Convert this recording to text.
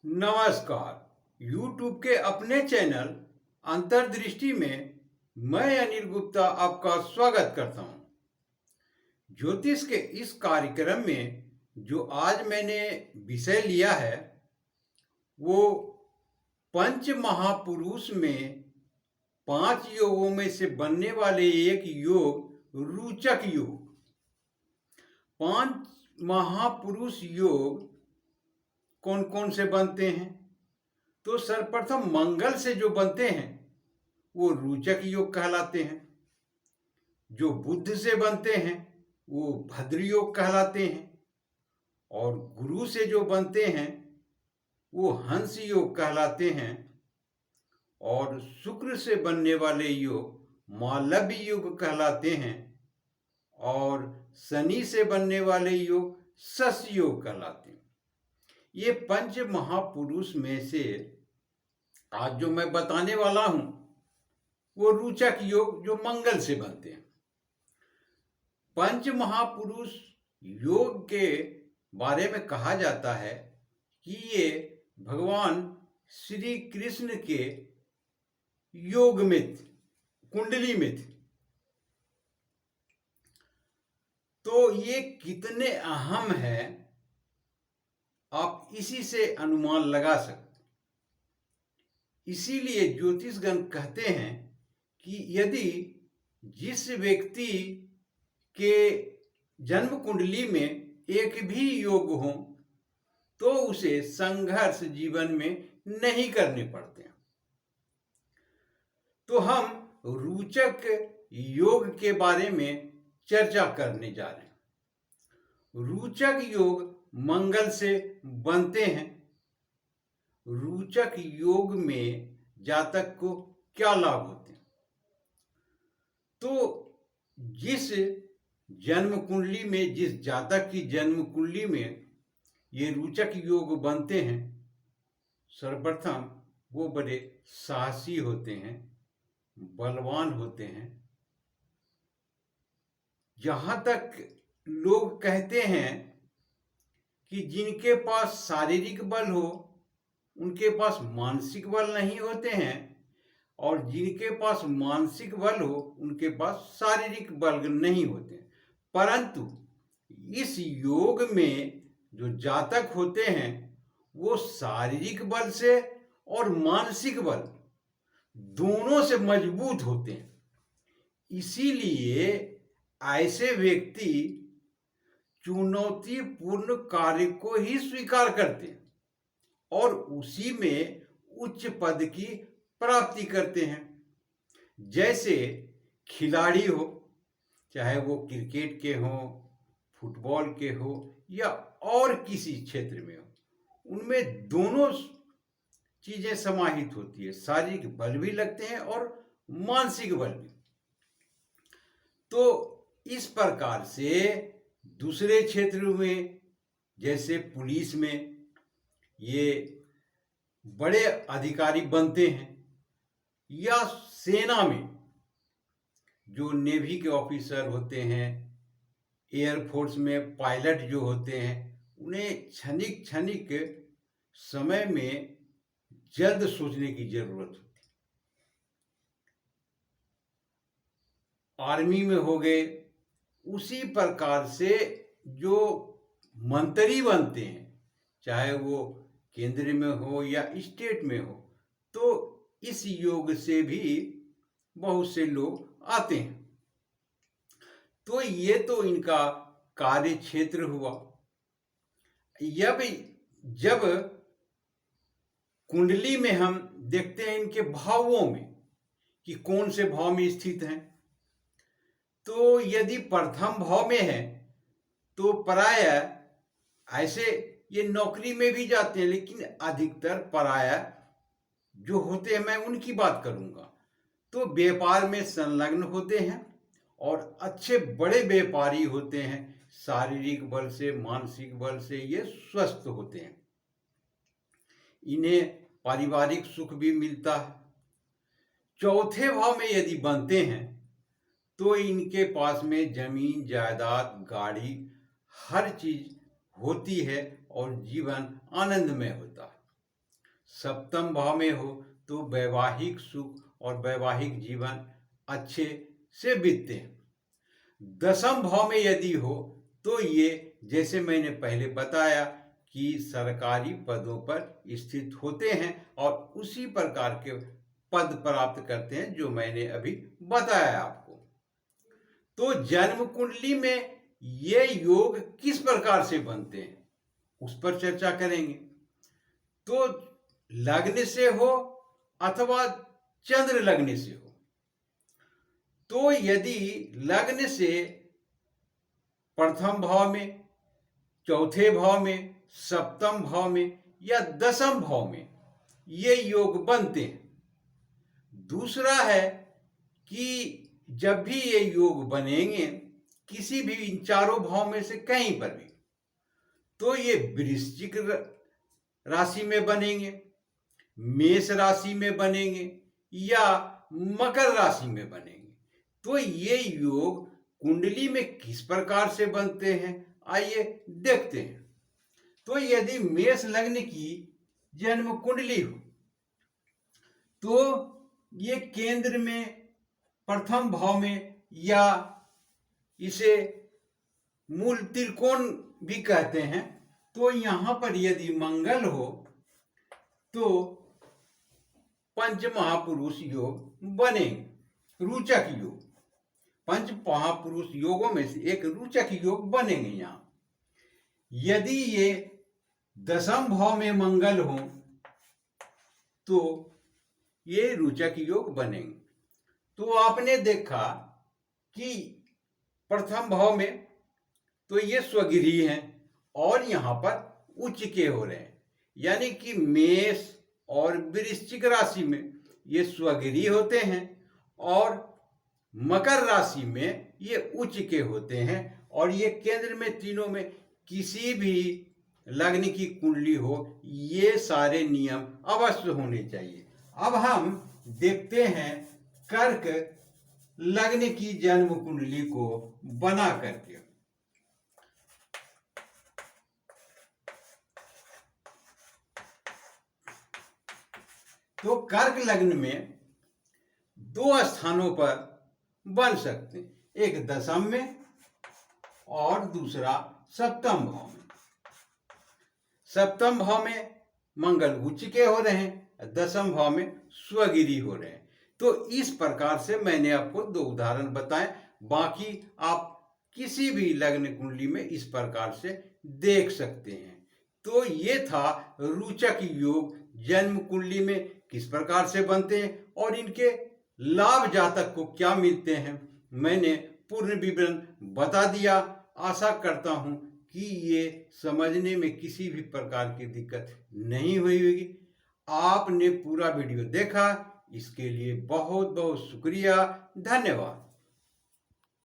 नमस्कार। YouTube के अपने चैनल अंतर्दृष्टि में मैं अनिल गुप्ता आपका स्वागत करता हूं। ज्योतिष के इस कार्यक्रम में जो आज मैंने विषय लिया है वो पंच महापुरुष में 5 योगों में से बनने वाले एक योग रोचक योग। 5 महापुरुष योग कौन कौन से बनते हैं? तो सर्वप्रथम मंगल से जो बनते हैं वो रोचक योग कहलाते हैं। जो बुध से बनते हैं वो भद्र योग कहलाते हैं। और गुरु से जो बनते हैं वो हंस योग कहलाते हैं। और शुक्र से बनने वाले योग मालव्य योग कहलाते हैं। और शनि से बनने वाले योग शश योग कहलाते हैं। ये पंच महापुरुष में से आज जो मैं बताने वाला हूं वो रोचक योग जो मंगल से बनते हैं। पंच महापुरुष योग के बारे में कहा जाता है कि ये भगवान श्री कृष्ण के योग में थे, कुंडली में थे। तो ये कितने अहम है आप इसी से अनुमान लगा सकते। इसीलिए ज्योतिषगण कहते हैं कि यदि जिस व्यक्ति के जन्म कुंडली में एक भी योग हो तो उसे संघर्ष जीवन में नहीं करने पड़ते। तो हम रोचक योग के बारे में चर्चा करने जा रहे हैं। रोचक योग मंगल से बनते हैं। रोचक योग में जातक को क्या लाभ होते हैं? तो जिस जन्म कुंडली में, जिस जातक की जन्म कुंडली में ये रोचक योग बनते हैं, सर्वप्रथम वो बड़े साहसी होते हैं, बलवान होते हैं। जहां तक लोग कहते हैं कि जिनके पास शारीरिक बल हो उनके पास मानसिक बल नहीं होते हैं, और जिनके पास मानसिक बल हो उनके पास शारीरिक बल नहीं होते। परंतु इस योग में जो जातक होते हैं वो शारीरिक बल से और मानसिक बल दोनों से मजबूत होते हैं। इसीलिए ऐसे व्यक्ति चुनौतीपूर्ण कार्य को ही स्वीकार करते हैं और उसी में उच्च पद की प्राप्ति करते हैं। जैसे खिलाड़ी हो, चाहे वो क्रिकेट के हो, फुटबॉल के हो या और किसी क्षेत्र में हो, उनमें दोनों चीजें समाहित होती है। शारीरिक बल भी लगते हैं और मानसिक बल भी। तो इस प्रकार से दूसरे क्षेत्रों में, जैसे पुलिस में ये बड़े अधिकारी बनते हैं, या सेना में जो नेवी के ऑफिसर होते हैं, एयरफोर्स में पायलट जो होते हैं, उन्हें क्षणिक क्षणिक समय में जल्द सोचने की जरूरत होती है। आर्मी में हो गए, उसी प्रकार से जो मंत्री बनते हैं, चाहे वो केंद्र में हो या स्टेट में हो, तो इस योग से भी बहुत से लोग आते हैं। तो ये तो इनका कार्य क्षेत्र हुआ। जब कुंडली में हम देखते हैं इनके भावों में कि कौन से भाव में स्थित हैं, तो यदि प्रथम भाव में है तो प्राय ऐसे ये नौकरी में भी जाते हैं, लेकिन अधिकतर प्राय जो होते हैं, मैं उनकी बात करूंगा, तो व्यापार में संलग्न होते हैं और अच्छे बड़े व्यापारी होते हैं। शारीरिक बल से, मानसिक बल से ये स्वस्थ होते हैं। इन्हें पारिवारिक सुख भी मिलता है। चौथे भाव में यदि बनते हैं तो इनके पास में जमीन, जायदाद, गाड़ी, हर चीज होती है और जीवन आनंदमय होता है। सप्तम भाव में हो तो वैवाहिक सुख और वैवाहिक जीवन अच्छे से बीतते हैं। दसम भाव में यदि हो तो ये, जैसे मैंने पहले बताया, कि सरकारी पदों पर स्थित होते हैं और उसी प्रकार के पद प्राप्त करते हैं जो मैंने अभी बताया आपको। तो जन्म कुंडली में ये योग किस प्रकार से बनते हैं उस पर चर्चा करेंगे। तो लग्न से हो अथवा चंद्र लग्न से हो, तो यदि लग्न से प्रथम भाव में, चौथे भाव में, सप्तम भाव में या दसम भाव में ये योग बनते हैं। दूसरा है कि जब भी ये योग बनेंगे किसी भी इन चारों भाव में से कहीं पर भी, तो ये वृश्चिक राशि में बनेंगे, मेष राशि में बनेंगे या मकर राशि में बनेंगे। तो ये योग कुंडली में किस प्रकार से बनते हैं आइए देखते हैं। तो यदि मेष लग्न की जन्म कुंडली हो तो ये केंद्र में प्रथम भाव में, या इसे मूल त्रिकोण भी कहते हैं, तो यहां पर यदि मंगल हो तो पंच महापुरुष योग बनेंगे, रोचक योग। पंच महापुरुष योगों में से एक रोचक योग बनेंगे यहां। यदि ये दसम भाव में मंगल हो तो ये रोचक योग बनेंगे। तो आपने देखा कि प्रथम भाव में तो ये स्वगृही हैं और यहां पर उच्च के हो रहे हैं, यानी कि मेष और वृश्चिक राशि में ये स्वगृही होते हैं और मकर राशि में ये उच्च के होते हैं। और ये केंद्र में तीनों में किसी भी लग्न की कुंडली हो, ये सारे नियम अवश्य होने चाहिए। अब हम देखते हैं कर्क लग्न की जन्म कुंडली को बना करके। तो कर्क लग्न में दो स्थानों पर बन सकते हैं, एक दसम में और दूसरा सप्तम भाव में। सप्तम भाव में मंगल उच्च के हो रहे हैं, दसम भाव में स्वगिरी हो रहे हैं। तो इस प्रकार से मैंने आपको दो उदाहरण बताए, बाकी आप किसी भी लग्न कुंडली में इस प्रकार से देख सकते हैं। तो ये था रोचक योग जन्म कुंडली में किस प्रकार से बनते हैं और इनके लाभ जातक को क्या मिलते हैं, मैंने पूर्ण विवरण बता दिया। आशा करता हूं कि ये समझने में किसी भी प्रकार की दिक्कत नहीं हुई होगी। आपने पूरा वीडियो देखा, इसके लिए बहुत बहुत शुक्रिया, धन्यवाद।